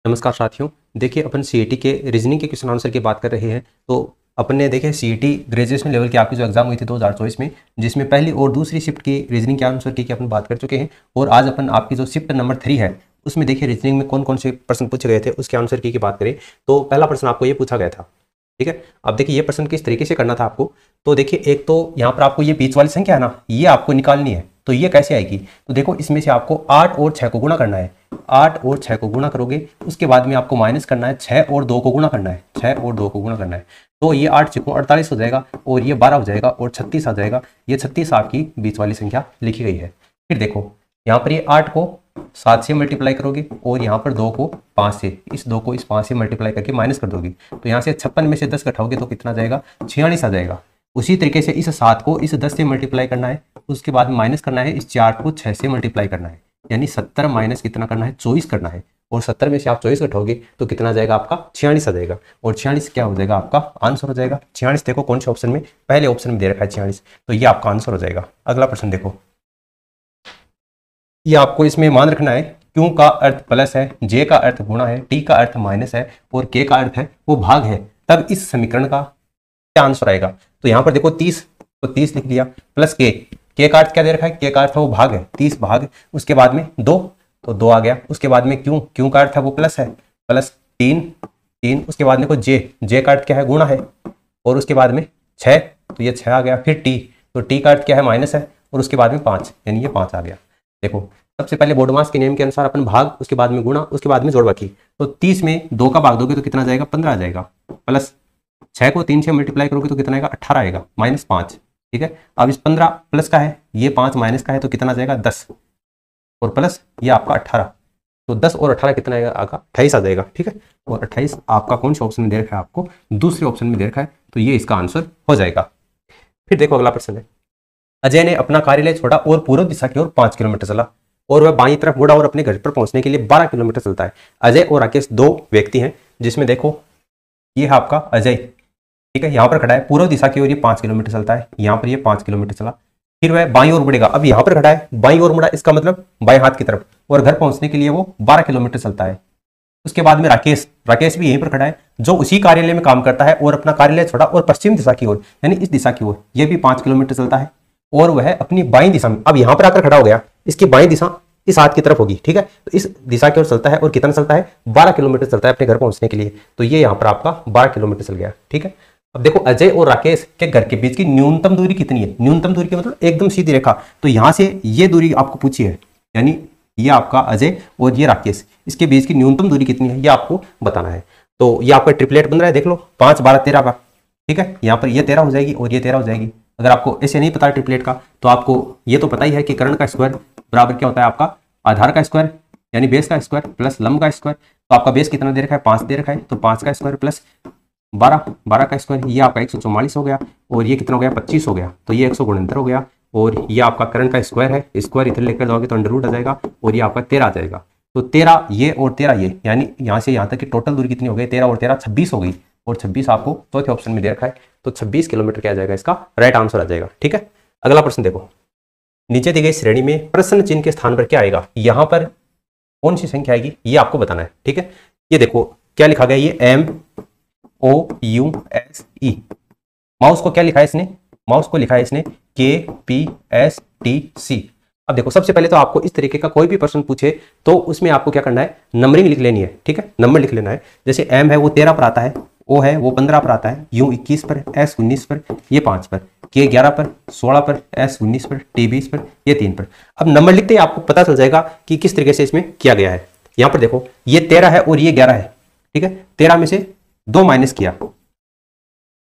नमस्कार साथियों। देखिए अपन सीईटी के रीजनिंग के क्वेश्चन आंसर की बात कर रहे हैं। तो अपन ने देखे सीईटी ग्रेजुएशन लेवल की आपकी जो एग्जाम हुई थी 2024 में, जिसमें पहली और दूसरी शिफ्ट की रीजनिंग के आंसर की अपन बात कर चुके हैं। और आज अपन आपकी जो शिफ्ट नंबर 3 है उसमें देखिए रीजनिंग में कौन कौन से प्रश्न पूछे गए थे उसके आंसर की बात करें तो पहला प्रश्न आपको ये पूछा गया था। ठीक है, अब देखिए ये प्रश्न किस तरीके से करना था आपको। तो देखिए एक तो यहाँ पर आपको ये बीच वाली संख्या है ना, ये आपको निकालनी है। तो ये कैसे आएगी? तो देखो इसमें से आपको 8 और 6 को गुणा करना है। 8 और 6 को गुणा करोगे, उसके बाद में आपको माइनस करना है, 6 और 2 को गुणा करना है। 6 और 2 को गुणा करना है तो ये 8 6 48 हो जाएगा और ये 12 हो जाएगा और 36 आ जाएगा। ये 36 आपकी बीच वाली संख्या लिखी गई है। फिर देखो यहाँ पर ये 8 को 7 से मल्टीप्लाई करोगे और यहाँ पर 2 को 5 से, इस 2 को इस 5 से मल्टीप्लाई करके माइनस कर दोगे। तो यहाँ से 56 में से 10 घटाओगे तो कितना जाएगा? 46 आ जाएगा। उसी तरीके से इस 7 को इस 10 से मल्टीप्लाई करना है, उसके बाद माइनस करना है, इस 4 को 6 से मल्टीप्लाई करना है, यानी 70 माइनस कितना करना है? 24 करना है। और 70 में से आप 24 घटाओगे तो कितना जाएगा? आपका 46 आ जाएगा। और 46 क्या हो जाएगा? आपका आंसर हो जाएगा। 46 देखो कौन से ऑप्शन में? पहले ऑप्शन में दे रखा है 46, तो ये आपका आंसर हो जाएगा। अगला प्रश्न देखो, ये आपको इसमें मान रखना है क्यू का अर्थ प्लस है, जे का अर्थ गुणा है, टी का अर्थ माइनस है और के का अर्थ है वो भाग है, तब इस समीकरण का क्या आंसर आएगा? तो यहाँ पर देखो 30, तो 30 लिख लिया, प्लस के का अर्थ क्या दे रखा है? के का अर्थ है वो भाग है, 30 भाग, उसके बाद में 2, तो 2 आ गया। उसके बाद में क्यू का अर्थ है वो प्लस है, प्लस 3, उसके बाद में को जे का अर्थ क्या है? गुणा है, और उसके बाद में 6, तो ये 6 आ गया। फिर टी, तो टी का अर्थ क्या है? माइनस है, और उसके बाद में 5, यानी ये 5 आ गया। देखो सबसे पहले बोडमास के नियम के अनुसार अपन भाग, उसके बाद में गुणा, उसके बाद में जोड़ बाकी। तो 30 में 2 का भाग दोगे तो कितना जाएगा? 15 आ जाएगा। प्लस 6 को 3 से मल्टीप्लाई करोगे तो कितना आएगा? 18 आएगा, माइनस 5। ठीक है, अब इस 15 प्लस का है, ये 5 माइनस का है, तो कितना जाएगा? 10, और प्लस ये आपका 18, तो 10 और 18 कितना आएगा? 28 आ जाएगा। ठीक है, और 28 आपका कौन से ऑप्शन में दे रखा है? आपको दूसरे ऑप्शन में दे रखा है, तो ये इसका आंसर हो जाएगा। फिर देखो अगला प्रश्न है, अजय ने अपना कार्यालय छोड़ा और पूर्व दिशा की ओर 5 किलोमीटर चला और वह बाईं तरफ मुड़ा और अपने घर पर पहुंचने के लिए 12 किलोमीटर चलता है। अजय और राकेश 2 व्यक्ति हैं, जिसमें देखो ये है आपका अजय। ठीक है, यहाँ पर खड़ा है, पूर्व दिशा की ओर ये 5 किलोमीटर चलता है, यहाँ पर ये 5 किलोमीटर चला, फिर वह बाईं ओर मुड़ेगा। अब यहाँ पर खड़ा है, बाईं ओर मुड़ा, इसका मतलब बाएं हाथ की तरफ, और घर पहुंचने के लिए वो 12 किलोमीटर चलता है। उसके बाद में राकेश भी यहीं पर खड़ा है, जो उसी कार्यालय में काम करता है और अपना कार्यालय छोड़ा और पश्चिम दिशा की ओर, यानी इस दिशा की ओर, ये भी 5 किलोमीटर चलता है, और वह अपनी बाईं दिशा में, अब यहां पर आकर खड़ा हो गया, इसकी बाईं दिशा इस हाथ की तरफ होगी। ठीक है, तो इस दिशा की ओर चलता है और कितना चलता है? 12 किलोमीटर चलता है अपने घर पहुंचने के लिए। तो ये यहाँ पर आपका 12 किलोमीटर चल गया। ठीक है, अब देखो अजय और राकेश के घर के बीच की न्यूनतम दूरी कितनी है? न्यूनतम दूरी की मतलब एकदम सीधी रेखा, तो यहां से ये दूरी आपको पूछी है, यानी ये आपका अजय और ये राकेश, इसके बीच की न्यूनतम दूरी कितनी है ये आपको बताना है। तो ये आपका ट्रिपलेट बन रहा है, देख लो, 5 12 13 का। ठीक है, यहाँ पर ये 13 हो जाएगी और ये 13 हो जाएगी। अगर आपको ऐसे नहीं पता ट्रिपलेट का, तो आपको ये तो पता ही है कि कर्ण का स्क्वायर बराबर क्या होता है? आपका आधार का स्क्वायर, यानी बेस का स्क्वायर प्लस लंब का स्क्वायर। तो आपका बेस कितना दे रखा है? 5 दे रखा है, तो 5 का स्क्वायर प्लस 12 का स्क्वायर, ये आपका 144 हो गया, और ये कितना हो गया? 25 हो गया, तो ये 169 हो गया। और ये आपका कर्ण का स्क्वायर है, स्क्वायर इधर लेकर जाओगे तो अंडर रूट आ जाएगा, और ये आपका 13 आ जाएगा। तो 13 ये और 13 ये, यानी यहाँ से यहाँ तक की टोटल दूरी कितनी हो गई? 13 और 13 26 हो गई, और 26 आपको चौथे ऑप्शन में दे रखा है, तो 26 किलोमीटर क्या आ जाएगा? इसका राइट आंसर आ जाएगा। ठीक है, अगला प्रश्न देखो, नीचे दी गई श्रेणी में प्रश्न चिन्ह के स्थान पर क्या आएगा? यहाँ पर कौन सी संख्या आएगी ये आपको बताना है। ठीक है, ये देखो क्या लिखा गया, ये MOUSE। माउस को क्या लिखा है इसने? माउस को लिखा है इसने KPSTC। अब देखो सबसे पहले तो आपको इस तरीके का कोई भी प्रश्न पूछे तो उसमें आपको क्या करना है? नंबरिंग लिख लेनी है। ठीक है, नंबर लिख लेना है। जैसे M है वो 13 पर आता है, O है वो 15 पर आता है, U 21 पर, S 19 पर, ये 5 पर, K 11 पर, 16 पर, S 19 पर, T 20 पर, ये 3 पर। अब नंबर लिखते ही आपको पता चल जाएगा कि किस तरीके से इसमें किया गया है। यहाँ पर देखो ये 13 है और ये 11 है। ठीक है, 13 में से 2 माइनस किया,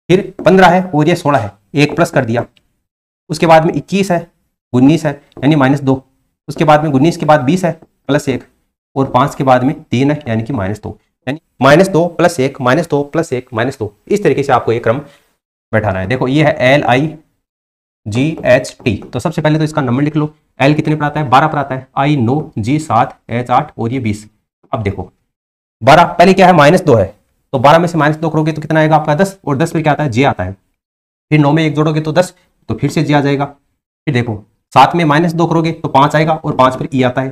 फिर 15 है और ये 16 है, 1 प्लस कर दिया, उसके बाद में 21 है, 19 है, यानी -2, उसके बाद में 19 के बाद 20 है प्लस 1, और 5 के बाद में 3 है, यानी कि -2, यानी -2 + 1 -2 + 1 -2। इस तरीके से आपको ये क्रम बैठाना है। देखो ये है LIGHT, तो सबसे पहले तो इसका नंबर लिख लो। L कितने पर आता है? 12 पर आता है, I 9, G 7, H 8 और ये 20। अब देखो 12 पहले क्या है? -2 है, तो 12 में से -2 करोगे तो कितना आएगा आपका? 10, और 10 पर क्या आता है? J आता है। फिर 9 में 1 जोड़ोगे तो 10, तो फिर से J आ जाएगा। फिर देखो 7 में -2 करोगे तो 5 आएगा, और 5 पर E आता है।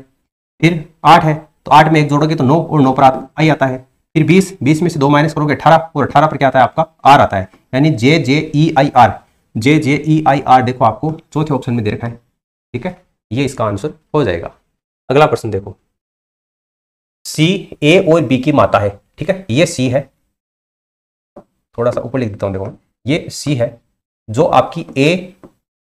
फिर 8 है, तो 8 में 1 जोड़ोगे तो 9 और 9 पर आई आता है। फिर 20, 20 में से 2 माइनस करोगे 18 और 18 पर क्या आता है आपका आर आता है, यानी JJEIR। JJEIR देखो आपको चौथे ऑप्शन में दे रखा है, ठीक है, ये इसका आंसर हो जाएगा। अगला प्रश्न देखो, सी ए और बी की माता है, ठीक है, ये सी है, थोड़ा सा ऊपर लिख देता हूं, देखो ये सी है जो आपकी ए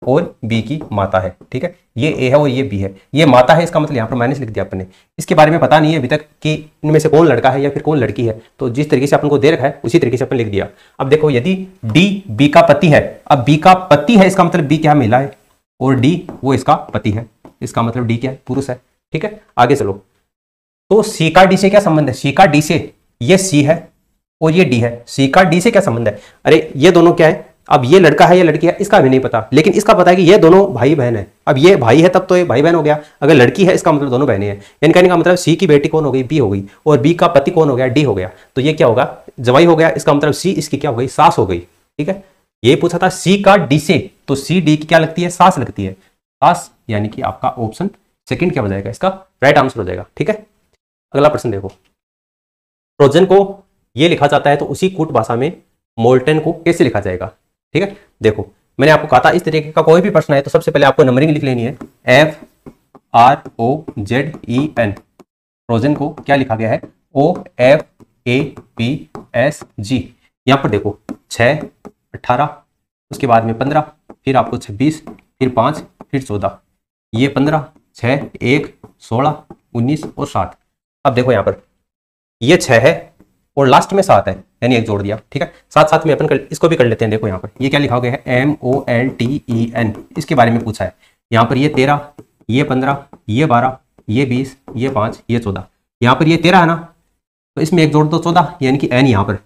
और बी की माता है, ठीक है, ये ए है और ये बी है, ये माता है, इसका मतलब यहाँ पर माइनस लिख दिया अपन ने। इसके बारे में पता नहीं है अभी तक कि इनमें से कौन लड़का है या फिर कौन लड़की है, तो जिस तरीके से अपन को दे रखा है उसी तरीके से अपन लिख दिया। अब देखो यदि डी बी का पति है, अब बी का पति है इसका मतलब बी क्या महिला है और डी वो इसका पति है, इसका मतलब डी क्या है, पुरुष है, ठीक है। आगे चलो, तो सी का डी से क्या संबंध है, सी का डी से, ये सी है और ये डी है, सी का डी से क्या संबंध है, अरे ये दोनों क्या है, अब ये लड़का है या लड़की है इसका भी नहीं पता, लेकिन इसका पता है कि ये दोनों भाई बहन है। अब ये भाई है तब तो ये भाई बहन हो गया, अगर लड़की है इसका मतलब दोनों बहनें हैं, यानी कहने का मतलब सी की बेटी कौन हो गई, बी हो गई, और बी का पति कौन हो गया, डी हो गया, तो ये क्या होगा, जवाई हो गया, इसका मतलब सी इसकी क्या हो गई, सास हो गई, ठीक है। ये पूछा था सी का डी से, तो सी डी की क्या लगती है, सास लगती है, सास, यानी कि आपका ऑप्शन सेकंड क्या हो जाएगा, इसका राइट आंसर हो जाएगा, ठीक है। अगला प्रश्न देखो, ट्रोजन को ये लिखा जाता है तो उसी कूट भाषा में मोल्टन को कैसे लिखा जाएगा, ठीक है। देखो मैंने आपको कहा था इस तरीके का कोई भी प्रश्न है तो सबसे पहले आपको नंबरिंग लिख लेनी है, FROZEN, ट्रोजन को क्या लिखा गया है, OFAPSG। यहां पर देखो 6, 18, उसके बाद में 15, फिर आपको 26, फिर 5, फिर 14, ये 15, 6, 1, 16, 19 और 7। अब देखो यहां पर ये 6 है और लास्ट में 7 है, यानी 1 जोड़ दिया, ठीक है। साथ साथ में अपन इसको भी कर लेते हैं। देखो यहाँ पर ये क्या लिखा गया है, MOLTEN, इसके बारे में पूछा है। यहाँ पर ये 13, ये 15, ये 12, ये 20, ये 5, ये 14, यहाँ पर ये 13 है ना, तो इसमें 1 जोड़ दो 14, यानी कि N यहाँ पर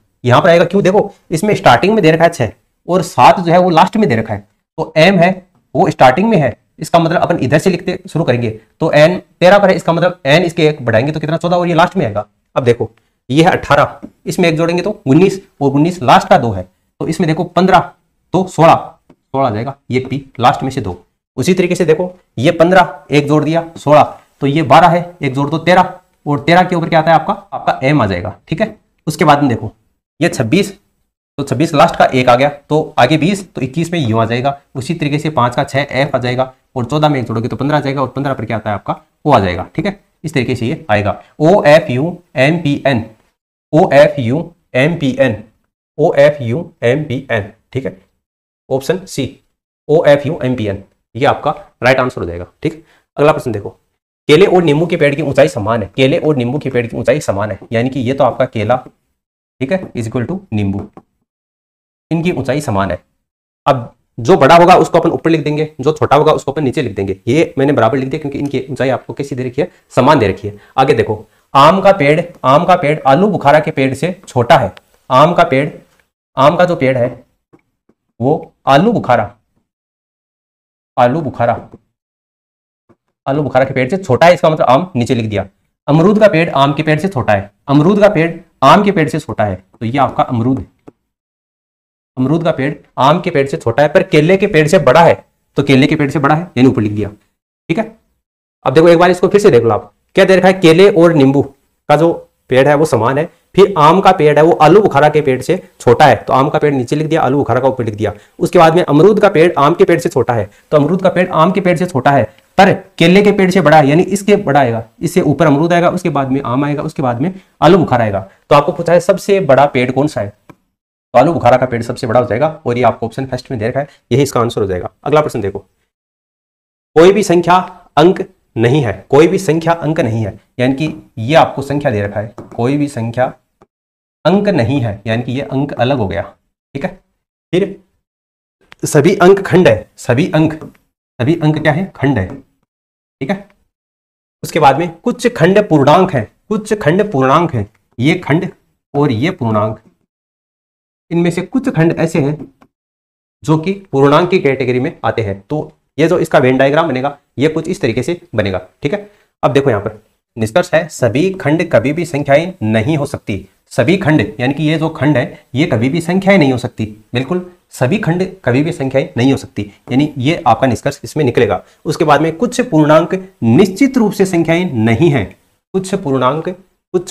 आएगा। क्यों, देखो इसमें स्टार्टिंग में दे रखा है 6 और 7 जो है वो लास्ट में दे रखा है, तो M है वो स्टार्टिंग में है, इसका मतलब अपन इधर से लिखते शुरू करेंगे तो N 13 पर है, इसका मतलब N इसके 1 बढ़ाएंगे तो कितना 14 और ये लास्ट में आएगा। अब देखो ये है 18, इसमें 1 जोड़ेंगे तो 19 और 19 लास्ट का 2 है, तो इसमें देखो 15 तो 16 आ जाएगा, ये P लास्ट में से 2। उसी तरीके से देखो ये 15, 1 जोड़ दिया 16, तो ये 12 है, 1 जोड़ दो 13 और 13 के ऊपर क्या आता है आपका M आ जाएगा, ठीक है। उसके बाद में देखो ये 26, तो 26 लास्ट का 1 आ गया, तो आगे 20 तो 21 में U आ जाएगा। उसी तरीके से 5 का 6 F आ जाएगा और 14 में 1 जोड़ोगे तो 15 आ जाएगा और 15 पर क्या आता है आपका O आ जाएगा, ठीक है। इस तरीके से ये आएगा OFUMPN, OFUMPN, ठीक है, ऑप्शन सी OFUMPN, ये आपका राइट आंसर हो जाएगा, ठीक। अगला प्रश्न देखो, केले और नींबू के पेड़ की ऊंचाई समान है, केले और नींबू के पेड़ की ऊंचाई समान है, यानी कि ये तो आपका केला, ठीक है, इज इक्वल टू नींबू, इनकी ऊंचाई समान है। अब जो बड़ा होगा उसको अपन ऊपर लिख देंगे, जो छोटा होगा उसको अपन नीचे लिख देंगे, ये मैंने बराबर लिख दिया क्योंकि इनकी ऊंचाई आपको कैसी दे रखी है, समान दे रखी है। आगे देखो, आम का पेड़ आलू बुखारा के पेड़ से छोटा है, आम का जो पेड़ है वो आलू बुखारा के पेड़ से छोटा है, इसका मतलब आम नीचे लिख दिया। अमरूद का पेड़ आम के पेड़ से छोटा है, अमरूद का पेड़ आम के पेड़ से छोटा है, तो ये आपका अमरूद है। अमरूद का पेड़ आम के पेड़ से छोटा है, पर केले के पेड़ से बड़ा है, तो केले के पेड़ से बड़ा है, यानी ऊपर लिख दिया, ठीक है। अब देखो एक बार इसको फिर से देख लो आप, क्या दे रखा है, केले और नींबू का जो पेड़ है वो समान है, फिर आम का पेड़ है वो आलू बुखारा के पेड़ से छोटा है, तो आम का पेड़ नीचे लिख दिया, आलू बुखारा का ऊपर लिख दिया। उसके बाद में अमरूद का पेड़ आम के पेड़ से छोटा है, तो अमरूद का पेड़ आम के पेड़ से छोटा है पर केले के पेड़ से बड़ा है, यानी इसके बड़ा आएगा, इससे ऊपर अमरूद आएगा, उसके बाद में आम आएगा, उसके बाद में आलू बुखारा आएगा। तो आपको पूछा है सबसे बड़ा पेड़ कौन सा है, तो आलू बुखारा का पेड़ सबसे बड़ा हो जाएगा और ये आपको ऑप्शन फर्स्ट में दे रखा है, यही इसका आंसर हो जाएगा। अगला प्रश्न देखो, कोई भी संख्या अंक नहीं है, कोई भी संख्या अंक नहीं है, यानी कि ये आपको संख्या दे रखा है, कोई भी संख्या अंक नहीं है, यानी कि ये अंक अलग हो गया, ठीक है। फिर सभी अंक खंड है, सभी अंक क्या है, खंड है, ठीक है। उसके बाद में कुछ खंड पूर्णांक है, कुछ खंड पूर्णांक है, ये खंड और ये पूर्णांक, इनमें से कुछ खंड ऐसे हैं जो कि पूर्णांक की कैटेगरी में आते हैं, तो ये जो इसका वेन डायग्राम बनेगा ये कुछ इस तरीके से बनेगा, ठीक है। अब देखो यहाँ पर निष्कर्ष है, सभी खंड कभी भी संख्याएं नहीं हो सकती, सभी खंड यानी कि ये जो खंड है ये कभी भी संख्याएं नहीं हो सकती, बिल्कुल सभी खंड कभी भी संख्याएं नहीं हो सकती, यानी ये आपका निष्कर्ष इसमें निकलेगा। उसके बाद में कुछ पूर्णांक निश्चित रूप से संख्याएं नहीं है, कुछ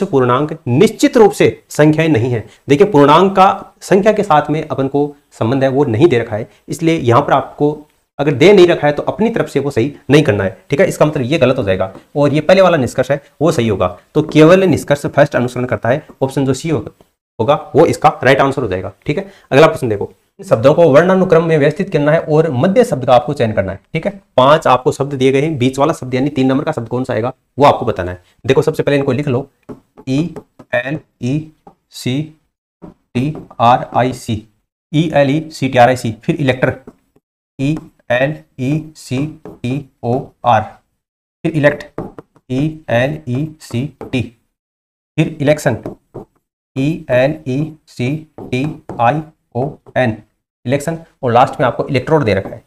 पूर्णांक निश्चित रूप से संख्याएं नहीं है। देखिए पूर्णांक का संख्या के साथ में अपन को संबंध है वो नहीं दे रखा है, इसलिए यहां पर आपको अगर दे नहीं रखा है तो अपनी तरफ से वो सही नहीं करना है, ठीक है। इसका मतलब ये गलत हो जाएगा और ये पहले वाला निष्कर्ष है वो सही होगा। तो केवल निष्कर्ष फर्स्ट अनुसरण करता है, ऑप्शन जो सी होगा वो इसका राइट आंसर हो जाएगा, ठीक है। अगला प्रश्न देखो, शब्दों को वर्णानुक्रम में व्यवस्थित करना है और मध्य शब्द का आपको चयन करना है, ठीक है। 5 आपको शब्द दिए गए हैं, बीच वाला शब्द यानी 3 नंबर का शब्द कौन सा आएगा वो आपको बताना है। देखो सबसे पहले इनको लिख लो, ELECTRIC, ELECTRIC, फिर इलेक्टर ELECTOR, फिर इलेक्ट ELECT, फिर इलेक्शन ELECTION, इलेक्शन, और लास्ट में आपको इलेक्ट्रोड दे रखा है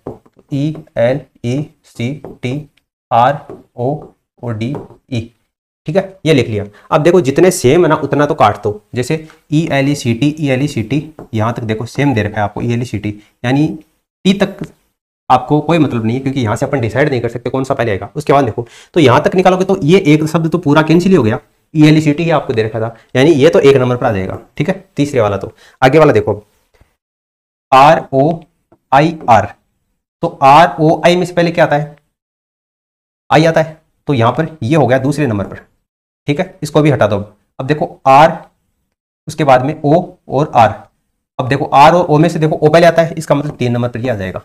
ELECTRODE, ठीक है। ये लिख लिया। अब देखो जितने सेम है ना उतना तो काट दो, जैसे ELECT यहां तक देखो सेम दे रखा है आपको ELECT, यानी टी तक आपको कोई मतलब नहीं है क्योंकि यहां से अपन डिसाइड नहीं कर सकते कौन सा पहले आएगा। उसके बाद देखो तो यहां तक निकालोगे तो ये एक शब्द तो पूरा कैंसिल ही हो गया, ELECT ही आपको दे रखा था, यानी ये तो 1 नंबर पर आ जाएगा, ठीक है। तीसरे वाला तो आगे वाला देखो ROIR, तो ROI में से पहले क्या आता है, आई आता है, तो यहां पर ये हो गया दूसरे नंबर पर, ठीक है। इसको भी हटा दो। अब देखो R, उसके बाद में O और R, अब देखो R और O में से देखो O पहले आता है, इसका मतलब 3 नंबर पर ये आ जाएगा।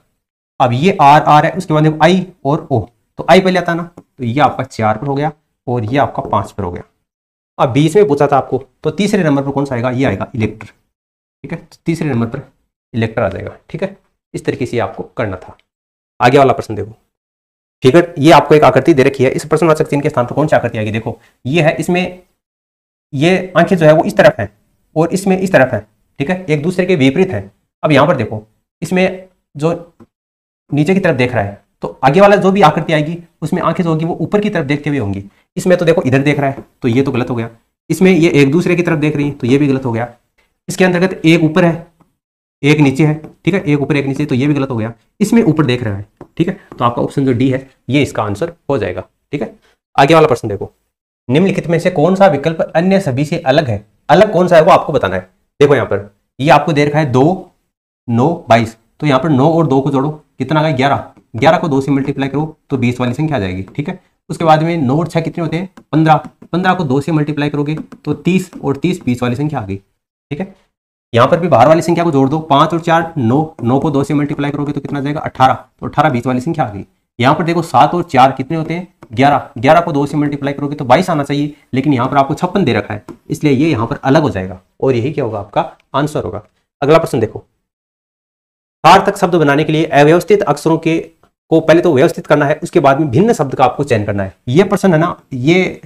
अब ये R है, उसके बाद देखो I और O, तो I पहले आता है ना, तो ये आपका 4 पर हो गया और ये आपका 5 पर हो गया। अब 20 में पूछा था आपको, तो तीसरे नंबर पर कौन सा आएगा, ये आएगा इलेक्टर, ठीक है। तो तीसरे नंबर पर इलेक्टर आ जाएगा, ठीक है। इस तरीके से आपको करना था। आगे वाला प्रश्न देखो, फिगर, ये आपको एक आकृति दे रखी है, इस प्रश्नवाचक चिन्ह के स्थान पर कौन सी आकृति आएगी, देखो ये है, इसमें ये आंखें जो है वो इस तरफ है और इसमें इस तरफ है, ठीक है, एक दूसरे के विपरीत है। अब यहां पर देखो इसमें जो नीचे की तरफ देख रहा है, तो आगे वाला जो भी आकृति आएगी उसमें आंखें जो होगी वो ऊपर की तरफ देखते हुए होंगी। इसमें तो देखो इधर देख रहा है, तो ये तो गलत हो गया। इसमें ये एक दूसरे की तरफ देख रही है, तो ये भी गलत हो गया। इसके अंतर्गत एक ऊपर है एक नीचे है, ठीक है, एक ऊपर एक नीचे, तो ये भी गलत हो गया। इसमें ऊपर देख रहा है, ठीक है, तो आपका ऑप्शन जो डी है ये इसका आंसर हो जाएगा, ठीक है। आगे वाला प्रश्न देखो, निम्नलिखित में से कौन सा विकल्प अन्य सभी से अलग है, अलग कौन सा है वो आपको बताना है। देखो यहाँ पर ये आपको दे रखा है 2, 9, 22, तो यहाँ पर 9 और 2 को जोड़ो, कितना आ गया 11, 11 को 2 से मल्टीप्लाई करो तो 20 वाली संख्या आ जाएगी, ठीक है। उसके बाद में 9 और 6 कितने होते हैं 15, 15 को 2 से मल्टीप्लाई करोगे तो 30 और 30 20 वाली संख्या आ गई, ठीक है। यहाँ पर भी बाहर वाली संख्या को जोड़ दो, 5 और 4 9, 9 को 2 से मल्टीप्लाई करोगे तो कितना जाएगा 18, तो 18 20 वाली संख्या आ गई। यहाँ पर देखो 7 और 4 कितने होते हैं 11, 11 को 2 से मल्टीप्लाई करोगे तो 22 आना चाहिए, लेकिन यहाँ पर आपको 56 दे रखा है, इसलिए ये यहाँ पर अलग हो जाएगा और यही क्या होगा आपका आंसर होगा। अगला प्रश्न देखो, सार्थक शब्द बनाने के लिए अव्यवस्थित अक्षरों के को पहले तो व्यवस्थित करना है, उसके बाद में भिन्न शब्द का आपको चयन करना है। ये प्रश्न है ना, ये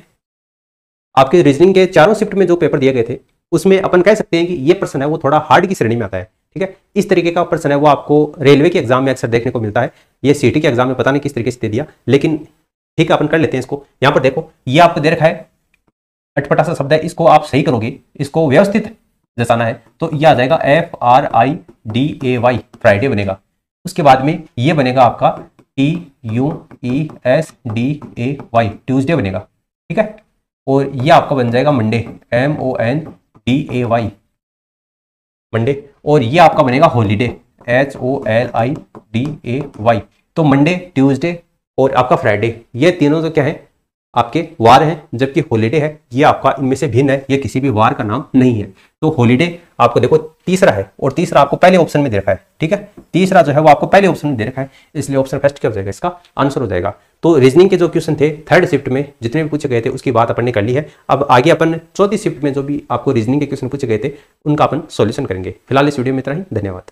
आपके रीजनिंग के चारों शिफ्ट में जो पेपर दिए गए थे उसमें अपन कह सकते हैं कि ये प्रश्न है वो थोड़ा हार्ड की श्रेणी में आता है, ठीक है। इस तरीके का प्रश्न है वो आपको रेलवे के एग्जाम में अक्सर देखने को मिलता है, ये सीटी के एग्जाम में पता नहीं किस तरीके से दे दिया, लेकिन ठीक है अपन कर लेते हैं इसको। यहाँ पर देखो ये आपको दे रखा है अटपटा सा शब्द है, इसको आप सही करोगे, इसको व्यवस्थित जैसाना है तो ये आ जाएगा FRIDAY, फ्राइडे बनेगा। उसके बाद में ये बनेगा आपका TUESDAY, ट्यूसडे बनेगा, ठीक है। और ये आपका बन जाएगा मंडे, MONDAY, मंडे। और ये आपका बनेगा हॉलीडे, HOLIDAY। तो मंडे, ट्यूसडे और आपका फ्राइडे, ये तीनों तो क्या है आपके वार हैं, जबकि हॉलीडे है ये आपका इनमें से भिन्न है, ये किसी भी वार का नाम नहीं है। तो हॉलीडे आपको देखो तीसरा है और तीसरा आपको पहले ऑप्शन में दे रखा है, ठीक है। तीसरा जो है वो आपको पहले ऑप्शन में दे रखा है, इसलिए ऑप्शन फर्स्ट क्या हो जाएगा, इसका आंसर हो जाएगा। तो रीजनिंग के जो क्वेश्चन थे थर्ड शिफ्ट में जितने भी पूछे गए थे उसकी बात अपन ने कर ली है। अब आगे अपन चौथी शिफ्ट में जो भी आपको रीजनिंग के क्वेश्चन पूछे गए थे उनका अपन सॉल्यूशन करेंगे। फिलहाल इस वीडियो में इतना ही, धन्यवाद।